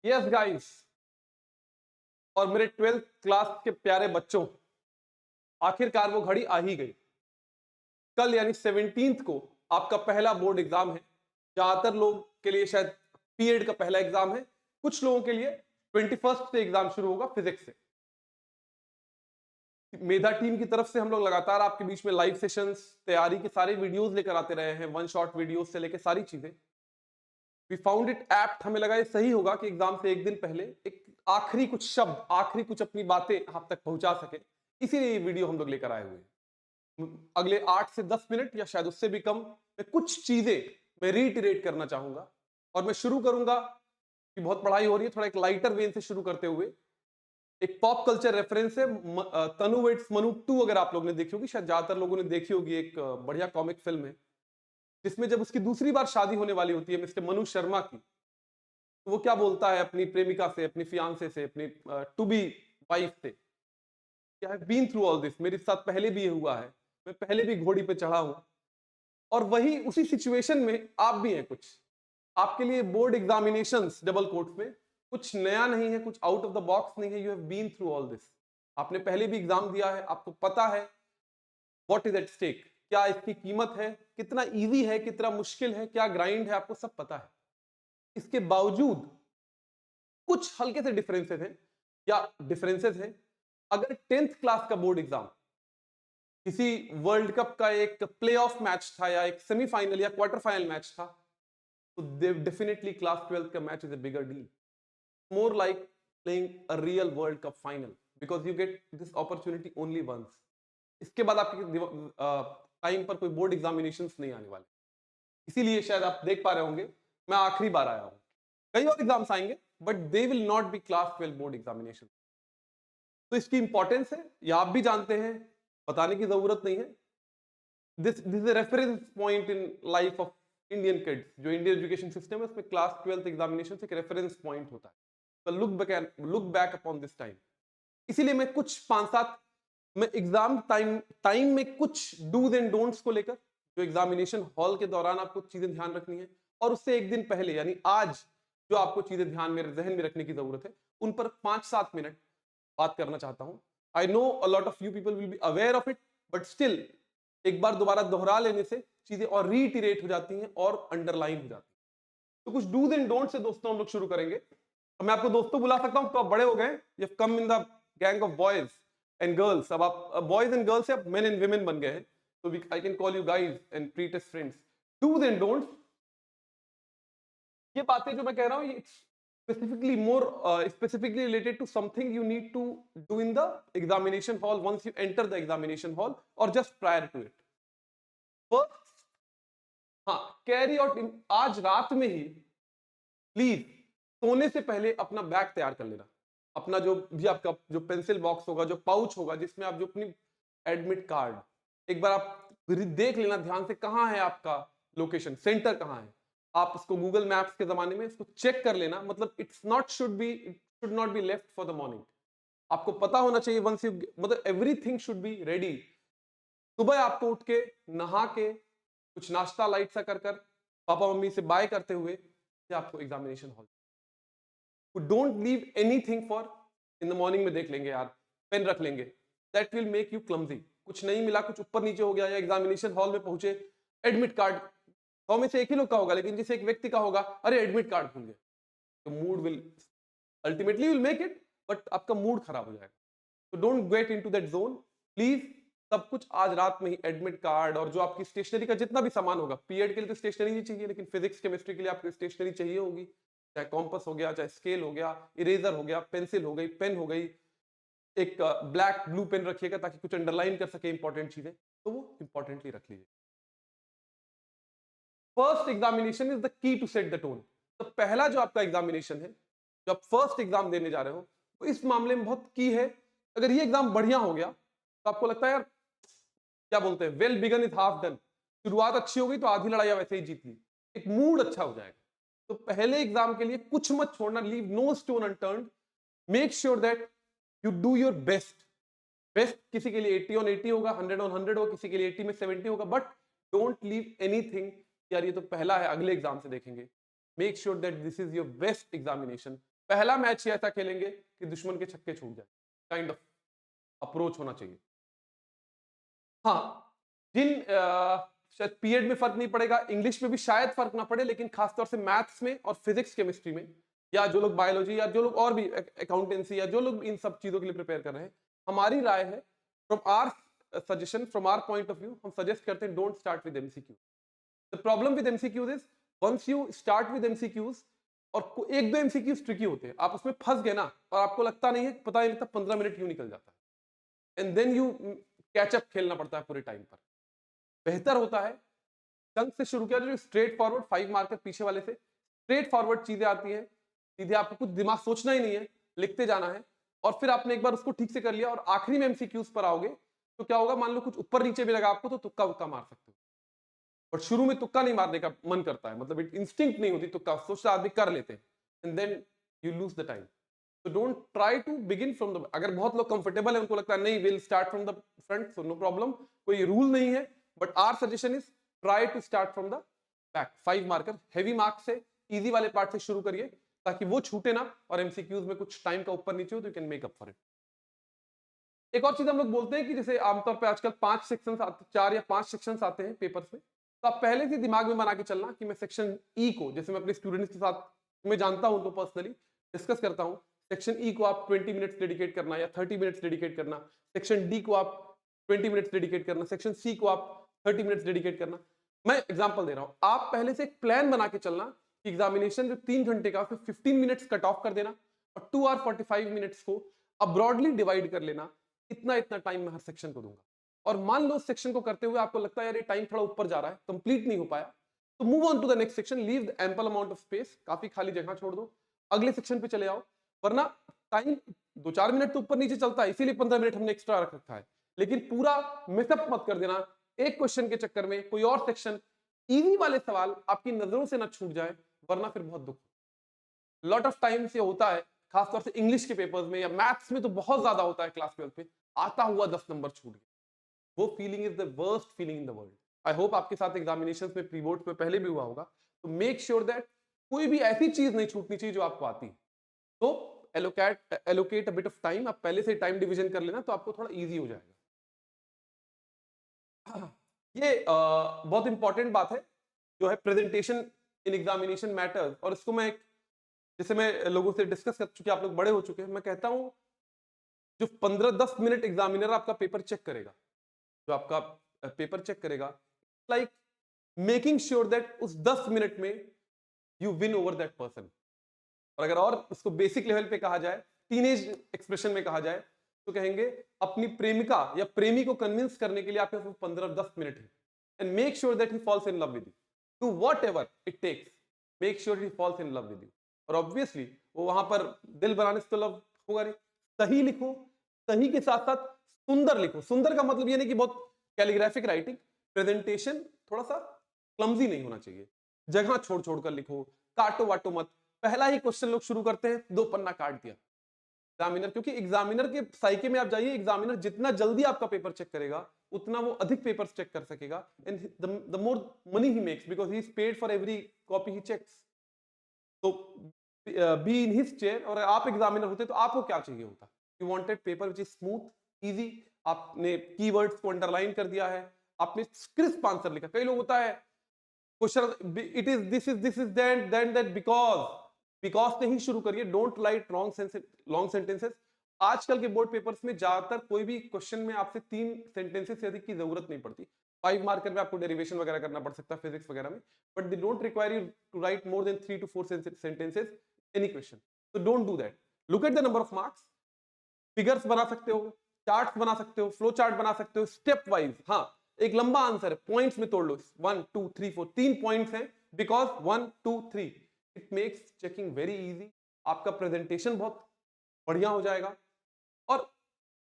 Yes guys, और मेरे 12th class के प्यारे बच्चों, आखिरकार वो घड़ी आ ही गई। कल यानी 17th को आपका पहला बोर्ड एग्जाम है। ज्यादातर लोग के लिए शायद पीएड का पहला एग्जाम है, कुछ लोगों के लिए 21st से एग्जाम शुरू होगा फिजिक्स से। मेधा टीम की तरफ से हम लोग लगातार आपके बीच में लाइव सेशंस, तैयारी के सारे वीडियोस लेकर आते रहे हैं, वन शॉट वीडियोस से लेकर सारी चीजें। वी फाउंड इट एप्ट, हमें लगा ये सही होगा कि एग्जाम से एक दिन पहले एक आखिरी कुछ शब्द, आखिरी कुछ अपनी बातें आप तक पहुंचा सके। इसीलिए ये वीडियो हम लोग लेकर आए हुए हैं। अगले 8 से 10 मिनट या शायद उससे भी कम मैं कुछ चीजें मैं रीइटरेट करना चाहूंगा, और मैं शुरू करूंगा कि बहुत पढ़ाई हो रही है, थोड़ा एक लाइटर वेन से शुरू करते हुए। एक पॉप कल्चर रेफरेंस है, तनु वेट्स मनु 2, अगर आप लोगों ने देखी होगी, शायद ज्यादातर लोगों ने देखी होगी। एक बढ़िया कॉमिक फिल्म है जिसमें जब उसकी दूसरी बार शादी होने वाली होती है मिस्टर मनु शर्मा की, तो वो क्या बोलता है अपनी प्रेमिका से, अपनी फियांसे से, अपनी टू बी वाइफ से, I have been through all this, मेरे साथ पहले भी ये हुआ है, मैं पहले भी घोड़ी पे चढ़ा हूं। और वही उसी सिचुएशन में आप भी हैं। कुछ आपके लिए बोर्ड एग्जामिनेशंस डबल कोट्स में कुछ नया नहीं है, कुछ आउट ऑफ द बॉक्स नहीं है। You have been through all this, आपने पहले भी एग्जाम दिया है, आपको पता है व्हाट इज एट स्टेक, क्या इसकी कीमत है, कितना इजी है, कितना मुश्किल है, क्या ग्राइंड है, आपको सब पता है। इसके बावजूद कुछ हल्के से डिफरेंसेस हैं, या डिफरेंसेस हैं। अगर 10th क्लास का बोर्ड एग्जाम किसी वर्ल्ड कप का एक प्ले ऑफ मैच था, या एक सेमीफाइनल या क्वार्टर फाइनल मैच था, तो डेफिनेटली क्लास 12th का match is a bigger deal, more like playing a real world cup final, because you get this opportunity only once. इसके बाद आपके टाइम पर कोई बोर्ड एग्जामिनेशन नहीं आने वाले। इसीलिए शायद आप देख पा रहे होंगे मैं आखिरी बार आया हूं। कई और एग्जाम्स आएंगे, but they will not be class 12 board examination. तो इसकी इंपॉर्टेंस है, ये आप भी जानते हैं, बताने की जरूरत नहीं है। This is a reference point in life of Indian kids. जो इंडियन एजुकेशन सिस्टम है उसमें क्लास 12th एग्जामिनेशन एक रेफरेंस पॉइंट होता है। तो look back upon this time. इसीलिए मैं कुछ 5-7 मैं एग्जाम टाइम में कुछ डूज एंड डोंट्स को लेकर, जो एग्जामिनेशन हॉल के दौरान आपको चीजें ध्यान रखनी है, और उससे एक दिन पहले यानी आज जो आपको चीजें ध्यान में, जहन में रखने की जरूरत है, उन पर 5-7 मिनट बात करना चाहता हूं। I know a lot of you people will be aware of it, but still एक बार दोबारा दोहरा लेने से चीजें और रीइटरेट हो जाती हैं और अंडरलाइन हो जाती हैं। तो कुछ डूज एंड डोंट से दोस्तों हम लोग शुरू करेंगे। तो मैं आपको दोस्तों बुला सकता हूं, तो आप बड़े हो गए, you have come in the gang of boys and girls. अब आप बॉयज एंड गर्ल्स से अब मेन एंड वुमेन बन गए हैं, तो I can call you guys and treat as friends. Dos and don'ts, ये बातें जो मैं कह रहा हूं, ये specifically related to something you need to do in the examination hall once you enter the examination hall, or just prior to it. First, हाँ, carry out आज रात में ही प्लीज सोने से पहले अपना बैग तैयार कर लेना। अपना जो भी आपका जो पेंसिल बॉक्स होगा, जो पाउच होगा, जिसमें आप जो अपनी एडमिट कार्ड, एक बार आप देख लेना ध्यान से कहाँ है आपका लोकेशन, सेंटर कहाँ है। आप उसको गूगल मैप्स के जमाने में इसको चेक कर लेना। मतलब it should not be left for the morning. आपको पता होना चाहिए वंस यू, मतलब एवरीथिंग शुड बी रेडी। सुबह आपको उठ के नहा के कुछ नाश्ता लाइट सा कर कर पापा मम्मी से बाय करते हुए आपको examination hall, don't leave anything for in the morning में देख लेंगे यार, पेन रख लेंगे, that will make you clumsy. कुछ नहीं मिला, कुछ ऊपर नीचे हो गया, या एग्जामिनेशन हॉल में पहुंचे, एडमिट कार्ड 100 में से एक ही लोग का होगा, लेकिन जिसे एक व्यक्ति का होगा अरे एडमिट कार्ड भूल गए, तो mood will ultimately will make it, but आपका मूड खराब हो जाएगा। तो don't get into that zone please. सब कुछ आज रात में ही, एडमिट कार्ड और जो आपकी स्टेशनरी का जितना भी सामान होगा, पीएड के लिए तो स्टेशनरी नहीं चाहिए, लेकिन फिजिक्स केमिस्ट्री के लिए आपको स्टेशनरी चाहिए होगी, चाहे कॉम्पस हो गया, चाहे स्केल हो गया, इरेजर हो गया, पेंसिल हो गई, पेन हो गई, एक ब्लैक ब्लू पेन रखिएगा ताकि कुछ अंडरलाइन कर सके इंपॉर्टेंट चीजें, तो वो इंपॉर्टेंटली रख लीजिए। First examination is the key to set the tone. तो पहला जो आपका एग्जामिनेशन है, जो आप फर्स्ट एग्जाम देने जा रहे हो, तो इस मामले में बहुत की है। अगर ये एग्जाम बढ़िया हो गया तो आपको लगता है यार, क्या बोलते हैं, well begun is half done. शुरुआत अच्छी हो गई तो आधी लड़ाई वैसे ही जीत ली, एक मूड अच्छा हो जाएगा। तो पहले एग्जाम के लिए कुछ मत छोड़ना, leave no stone unturned. Make sure that you do your best. Best किसी के लिए 80 on 80 होगा, 100 on 100 होगा, किसी के लिए 80 में 70 होगा, बट डोंट लीव एनीथिंग यार ये तो पहला है, अगले एग्जाम से देखेंगे। Make sure that this is your best examination, पहला मैच ही ऐसा खेलेंगे कि दुश्मन के छक्के छूट जाए, काइंड ऑफ अप्रोच होना चाहिए। हाँ, जिन शायद पीरियड में फर्क नहीं पड़ेगा, इंग्लिश में भी शायद फर्क ना पड़े, लेकिन खासतौर से मैथ्स में और फिजिक्स केमिस्ट्री में, या जो लोग बायोलॉजी या जो लोग और भी अकाउंटेंसी या जो लोग इन सब चीजों के लिए प्रिपेयर कर रहे हैं, हमारी राय है from our suggestion, from our point of view, हम सजेस्ट करते हैं don't start with MCQ. The problem with MCQs is once you start with MCQs, और एक दो एमसीक्यूज ट्रिकी होते हैं, आप उसमें फंस गए ना और आपको लगता नहीं है, पता नहीं लगता 15 मिनट क्यों निकल जाता है, एंड देन यू कैचअप खेलना पड़ता है पूरे टाइम पर। बेहतर होता है चंक से शुरू किया, जो स्ट्रेट फॉरवर्ड 5 मार्कर पीछे वाले से स्ट्रेट फॉरवर्ड चीजें आती हैं, सीधे आपको कुछ दिमाग सोचना ही नहीं है, लिखते जाना है, और फिर आपने एक बार उसको ठीक से कर लिया और आखिरी में एमसीक्यूज पर आओगे तो क्या होगा, मान लो कुछ ऊपर नीचे भी लगा आपको तो तुक्का वक्का मार सकते हो, और शुरू में तुक्का नहीं मारने का मन करता है, मतलब इंस्टिंक्ट नहीं होती तुक्का, सोचता आदमी कर लेते हैं, and then you lose the time. तो don't try to begin from the, अगर बहुत लोग कंफर्टेबल है, उनको लगता है नहीं will start from the front, so no problem, कोई रूल नहीं है, but our suggestion is try to start from the back. 5 marker heavy marks से, इजी वाले पार्ट से शुरू करिए ताकि वो छूटे ना, और एमसीक्यूज में कुछ टाइम का ऊपर नीचे हो तो you can make up for it. एक और चीज हम लोग बोलते हैं कि जैसे आमतौर पे आजकल 5 सेक्शंस आते, 4 या 5 सेक्शंस आते हैं पेपर्स में, तो आप पहले से दिमाग में बना के चलना कि मैं सेक्शन ई को, जैसे मैं अपने स्टूडेंट्स के साथ, मैं जानता हूं उनको पर्सनली डिस्कस करता हूं, सेक्शन ई को आप 20 मिनट्स डेडिकेट करना या 30 मिनट्स डेडिकेट करना, सेक्शन डी को आप 20 मिनट्स डेडिकेट करना, सेक्शन सी को आप 30 मिनट्स डेडिकेट करना। मैं एग्जांपल दे रहा हूं, आप पहले से एक प्लान बना के चलना कि एग्जामिनेशन जो 3 घंटे का, फिर 15 मिनट्स कट ऑफ कर देना, और 2 आवर 45 मिनट्स को अब ब्रॉडली डिवाइड कर लेना, इतना इतना टाइम मैं हर सेक्शन को दूंगा। और मान लो उस सेक्शन को करते हुए आपको लगता है यार ये टाइम थोड़ा ऊपर जा रहा है, कंप्लीट नहीं हो पाया, तो move on to the next section, leave the ample amount of space, काफी खाली जगह छोड़ दो, अगले सेक्शन पे चले आओ, वरना टाइम 2-4 मिनट तो ऊपर नीचे चलता है, इसीलिए 15 मिनट हमने एक्स्ट्रा रख रखा है, लेकिन पूरा मिसअप मत कर देना, एक क्वेश्चन के चक्कर में कोई और सेक्शन, इजी वाले सवाल आपकी नजरों से ना छूट जाए, वरना फिर बहुत दुख। लॉट ऑफ टाइम से होता है, खासतौर से इंग्लिश के पेपर्स में या मैथ्स में तो बहुत ज्यादा होता है, क्लास 12 में आता हुआ 10 नंबर छूट गया, वो feeling is the worst feeling in the world. I hope आपके साथ एग्जामिनेशंस में, प्री बोर्ड्स में पहले भी हुआ होगा, तो मेक श्योर दैट कोई भी ऐसी चीज नहीं छूटनी चाहिए जो आपको आती है। तो allocate a bit of time, आप पहले से टाइम डिवीजन कर लेना तो आपको थोड़ा इजी हो जाएगा। ये बहुत इंपॉर्टेंट बात है जो है प्रेजेंटेशन इन एग्जामिनेशन मैटर्स, और इसको मैं जैसे मैं लोगों से डिस्कस कर चुके, आप लोग बड़े हो चुके हैं, मैं कहता हूं जो 15-10 मिनट एग्जामिनर आपका पेपर चेक करेगा, जो आपका पेपर चेक करेगा, लाइक मेकिंग श्योर दैट उस 10 मिनट में you win over that person. और अगर और उसको बेसिक लेवल पे कहा जाए, टीनेज एक्सप्रेशन में कहा जाए, तो कहेंगे अपनी प्रेमिका या प्रेमी को कन्विंस करने के लिए आपके पास 15-10 मिनट है, and make sure that he falls in love with you, do whatever it takes, make sure he falls in love with you. और ऑब्वियसली वो वहां पर दिल बनाने से तो लव होगा नहीं, सही लिखो, सही के साथ साथ सुंदर लिखो। सुंदर का मतलब ये नहीं कि बहुत कैलीग्राफिक राइटिंग, प्रेजेंटेशन थोड़ा सा क्लमजी नहीं होना चाहिए, जगह छोड़ छोड़ कर लिखो, काटो वाटो मत। पहला ही क्वेश्चन लोग शुरू करते हैं 2 पन्ना काट दिया, एग्जामिनर, क्योंकि एग्जामिनर के साइके में आप जाइए, एग्जामिनर जितना जल्दी आपका पेपर चेक करेगा उतना वो अधिक पेपर चेक कर सकेगा, and the more money he makes, because he is paid for every copy he checks. तो बी इन हिज चेयर, और आप एग्जामिनर होते तो आपको क्या चाहिए होता, you wanted paper which is smooth easy, आपने कीवर्ड्स को अंडरलाइन कर दिया है, आपने क्रिस्प आंसर लिखा। कई लोग होता है question it is this is then that, because से ही शुरू करिए, डोंट राइट लॉन्ग सेंटेंसेस। आजकल के बोर्ड पेपर्स में ज्यादातर कोई भी क्वेश्चन में आपसे 3 सेंटेंसेस से अधिक की जरूरत नहीं पड़ती। 5 मार्कर में आपको डेरिवेशन वगैरह करना पड़ सकता है फिजिक्स वगैरह में, but they don't require you to write more than 3 to 4 sentences any question, so don't do that, look at the number of marks। Figures बना सकते हो, चार्ट्स बना सकते हो, फ्लो चार्ट बना सकते हो स्टेप वाइज। हाँ, एक लंबा आंसर है, पॉइंट्स में तोड़ लो, 1 2 3 4, 3 पॉइंट्स हैं, because 1 2 3, it makes checking very easy, आपका प्रेजेंटेशन बहुत बढ़िया हो जाएगा, और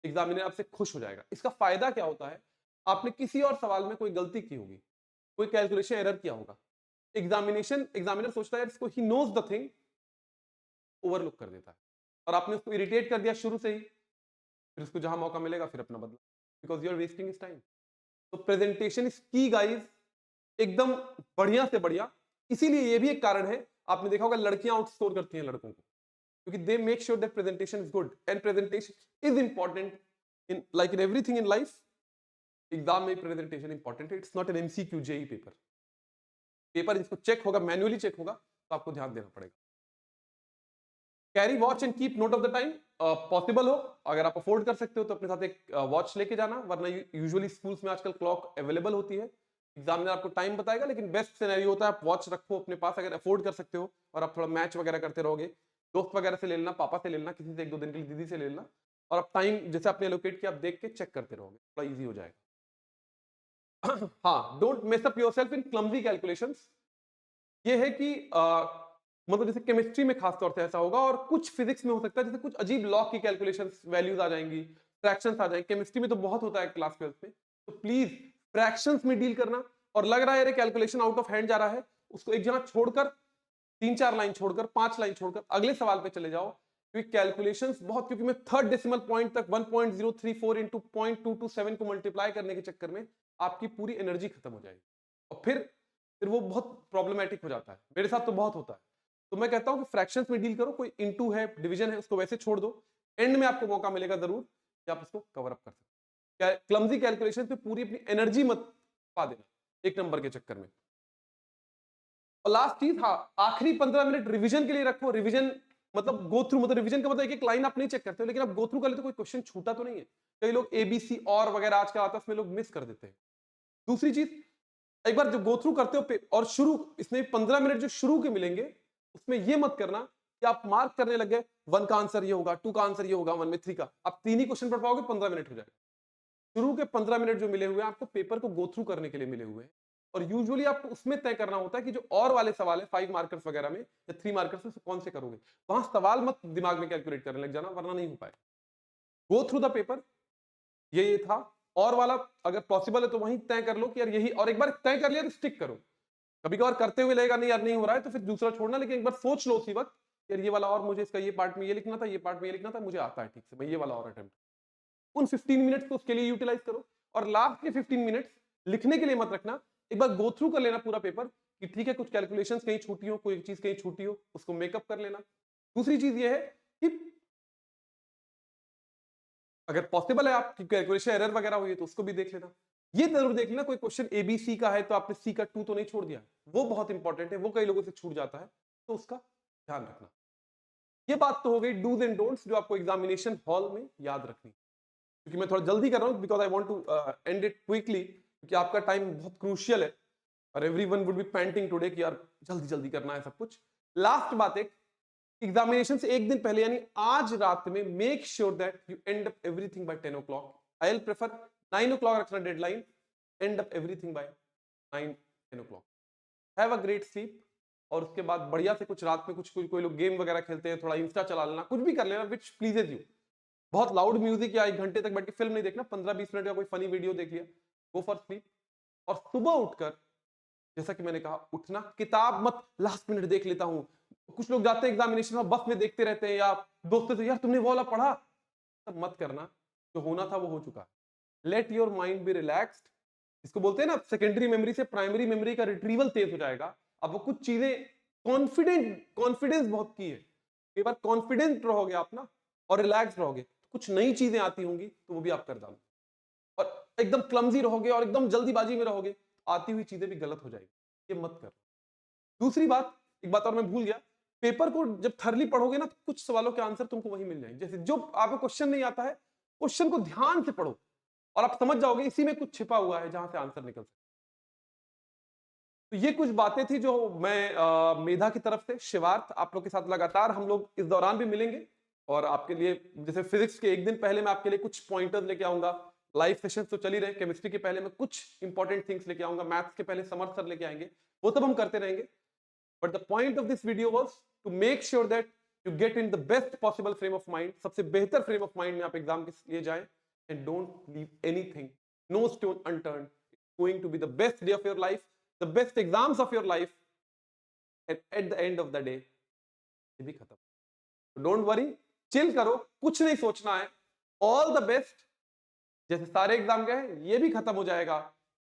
एग्जामिनर आपसे खुश हो जाएगा। इसका फायदा क्या होता है, आपने किसी और सवाल में कोई गलती की होगी, कोई कैलकुलेशन एरर किया होगा, एग्जामिनर सोचता है इसको, he knows the thing, overlook कर देता है, और आपने उसको इरिटेट कर दिया शुरू से ही, फिर उसको जहां मौका मिलेगा फिर अपना बदला, because you are wasting his time. तो प्रेजेंटेशन इज की गाइस, एकदम बढ़िया से बढ़िया। इसीलिए ये भी एक कारण है, आपने देखा होगा लड़कियां आउट स्कोर करती हैं लड़कों को, क्योंकि they make sure that presentation is good and presentation is important in like in everything in life. Exam में प्रेजेंटेशन इंपॉर्टेंट है, it's not an MCQ JEE paper. Paper जिसको चेक होगा, मैन्युअली चेक होगा, तो आपको ध्यान देना पड़ेगा। Carry watch and keep note of the time, possible हो अगर आप अफोर्ड कर सकते हो तो अपने साथ एक वॉच लेके जाना, वरना यूजुअली स्कूल्स में आजकल क्लॉक अवेलेबल होती है, एग्जामिनर आपको टाइम बताएगा, लेकिन बेस्ट सिनेरियो होता है आप वॉच रखो अपने पास अगर अफोर्ड कर सकते हो, और आप थोड़ा मैच वगैरह करते रहोगे, दोस्त वगैरह से ले लेना, पापा से ले लेना, किसी से एक दो दिन के लिए दीदी से ले लेना, और आप टाइम जैसे आपने एलोकेट किया आप देख के चेक करते रहोगे, थोड़ा इजी हो जाएगा। हाँ, don't mess up yourself in clumsy calculations. ये है कि मतलब जैसे केमिस्ट्री में खास तौर से ऐसा होगा, और कुछ फिजिक्स में हो सकता है, जैसे कुछ अजीब लॉ की कैलकुलेशंस, वैल्यूज आ जाएंगी, फ्रैक्शंस आ जाएंगे, केमिस्ट्री में तो बहुत होता है क्लास 12th में, तो प्लीज फ्रैक्शंस में डील करना, और लग रहा है कैलकुलेशन आउट ऑफ हैंड जा रहा है, उसको एक जगह छोड़कर, 3-4 लाइन छोड़कर, 5 लाइन छोड़कर अगले सवाल पे चले जाओ, क्योंकि कैलकुलेशंस बहुत, क्योंकि मैं थर्ड डेसिमल पॉइंट तक 1034 इंटू 0.227 को मल्टीप्लाई करने के चक्कर में आपकी पूरी एनर्जी खत्म हो जाएगी, और फिर वो बहुत प्रॉब्लमेटिक हो जाता है, मेरे साथ तो बहुत होता है। तो मैं कहता हूं कि फ्रैक्शंस में डील करो, कोई इनटू है, डिवीजन है, उसको वैसे छोड़ दो, एंड में आपको मौका मिलेगा जरूर कि आप उसको कवर अप कर सकते हैं। क्लमजी कैलकुलेशन पे पूरी अपनी एनर्जी मत पा देना एक नंबर के चक्कर में। और लास्ट चीज, हाँ, आखिरी 15 मिनट रिवीजन के लिए रखो। रिवीजन मतलब गो थ्रू, मतलब रिवीजन का मतलब एक लाइन आप नहीं चेक करते हो, लेकिन आप गो थ्रू कर लेते हो, कोई क्वेश्चन छूटा तो नहीं है। कई लोग एबीसी और वगैरह आजकल आता है, उसमें लोग मिस कर देते हैं। दूसरी चीज, एक बार जब गो थ्रू करते हो और शुरू, इसमें 15 मिनट जो शुरू के मिलेंगे, उसमें ये मत करना कि आप मार्क करने लग गए 1 का आंसर ये होगा, 2 का आंसर ये होगा, 1 में 3 का, आप 3 ही क्वेश्चन पढ़ पाओगे, 15 मिनट हो जाएगा। शुरू के 15 मिनट जो मिले हुए हैं आपको पेपर को गो थ्रू करने के लिए मिले हुए हैं, और यूजुअली आपको उसमें तय करना होता है कि जो और वाले सवाल है 5 मार्कर्स वगैरह में या 3 मार्कर्स में, कौन से करोगे। वहां सवाल मत दिमाग में कैलकुलेट करने लग जाना, वरना नहीं हो पाए। गो थ्रू द पेपर, ये था। और वाला अगर पॉसिबल है तो वहीं तय कर लो कि यार यही, और एक बार तय कर लिया तो स्टिक करो। कभी कभार करते हुए लगेगा नहीं यार नहीं हो रहा है, तो फिर दूसरा छोड़ना, लेकिन एक बार सोच लो उसी वक्त, यार ये वाला, और मुझे इसका ये पार्ट में ये लिखना था, ये पार्ट में ये लिखना था, मुझे आता है ठीक से, मैं ये वाला और अटेम्प्ट, उन 15 मिनट्स को उसके लिए यूटिलाइज करो। और लास्ट के 15 मिनट्स लिखने के लिए मत रखना, एक बार गो थ्रू कर लेना पूरा पेपर कि ठीक है कुछ कैलकुलेशंस कहीं छूटी हो, कोई चीज कहीं छूटी हो, उसको मेकअप कर लेना। दूसरी चीज ये है कि अगर पॉसिबल है आपकी कैलकुलेशन एरर वगैरह हुई है तो उसको भी देख लेना। ये जरूर देख लेना कोई क्वेश्चन एबीसी का है तो आपने सी का 2 तो नहीं छोड़ दिया, वो बहुत इंपॉर्टेंट है, वो कई लोगों से छूट जाता है, तो उसका ध्यान रखना। ये बात तो हो गई डूज एंड डोंट्स जो आपको एग्जामिनेशन हॉल में याद रखनी, क्योंकि मैं थोड़ा जल्दी कर रहा हूं because I want to end it quickly, क्योंकि आपका टाइम बहुत क्रूशियल है और everyone would be panting today कि यार जल्दी जल्दी करना है सब कुछ। लास्ट बात, एक एग्जामिनेशन से एक दिन पहले यानी आज रात में make sure that you and up everything by 10 o'clock। I will prefer 9 o'clock रखना deadline, and up everything by 9-10 o'clock। Have a great sleep, और उसके बाद बढ़िया से कुछ रात में कुछ कोई लोग गेम वगैरह खेलते हैं, थोड़ा इंस्टा चला लेना, कुछ भी कर लेना विच प्लीजेज यू। बहुत लाउड म्यूजिक या 1 घंटे तक बैठ के फिल्म नहीं देखना, 15-20 मिनट का कोई फनी वीडियो देख लिया, गो फॉर स्लीप। और सुबह उठकर जैसा कि मैंने कहा, उठना, किताब मत लास्ट मिनट देख लेता हूं, कुछ लोग जाते हैं एग्जामिनेशन में बस में देखते रहते हैं, या दोस्तों से यार तुमने वो वाला पढ़ा, सब मत करना, जो होना था वो हो चुका। Let your mind B relaxed, इसको बोलते हैं ना सेकेंडरी मेमोरी से प्राइमरी मेमोरी का रिट्रीवल तेज हो जाएगा। अब वो कुछ चीजें कॉन्फिडेंस बहुत की है, एक बार कॉन्फिडेंट रहोगे आप ना और रिलैक्स रहोगे तो कुछ नई चीजें आती होंगी तो वो भी आप कर डालो, और एकदम क्लमजी रहोगे और एकदम जल्दीबाजी में रहोगे आती हुई चीजें भी गलत हो जाएगी, ये मत कर। दूसरी बात, एक बात और मैं भूल गया, पेपर को जब थरली पढ़ोगे ना तो कुछ सवालों के आंसर तुमको वही मिल जाएंगे, जैसे जो आपको क्वेश्चन नहीं आता है, क्वेश्चन को ध्यान से पढ़ो और आप समझ जाओगे इसी में कुछ छिपा हुआ है जहां से आंसर निकल सकता। तो ये कुछ बातें थी जो मैं मेधा की तरफ से, शिवार्थ आप लोग के साथ लगातार हम लोग इस दौरान भी मिलेंगे, और आपके लिए जैसे फिजिक्स के एक दिन पहले मैं आपके लिए कुछ पॉइंटर्स लेके आऊंगा, लाइव सेशंस तो चल ही रहे, केमिस्ट्री के पहले मैं कुछ इंपॉर्टेंट थिंग्स लेके आऊंगा, मैथ्स के पहले समर्थ सर लेके आएंगे, वो सब हम करते रहेंगे। But the point of this video was to make sure that you get in the best possible frame of mind, सबसे बेहतर फ्रेम ऑफ माइंड में आप एग्जाम के लिए जाएं, and don't leave anything, no stone unturned, going to be the best day of your life, the best exams of your life, and at the end of the day ये भी खत्म। Don't worry, chill करो, कुछ नहीं सोचना है, all the best, जैसे सारे एग्जाम गए ये भी खत्म हो जाएगा,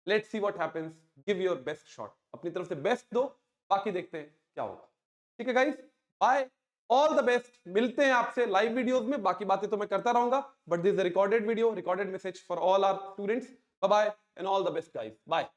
let's see what happens, give your best shot, अपनी तरफ से बेस्ट दो, बाकी देखते हैं क्या होगा। ठीक है guys, bye. All the best, मिलते हैं आपसे लाइव वीडियोस में, बाकी बातें तो मैं करता रहूंगा, but this is recorded video, recorded message for all our students. Bye bye and all the best guys, bye.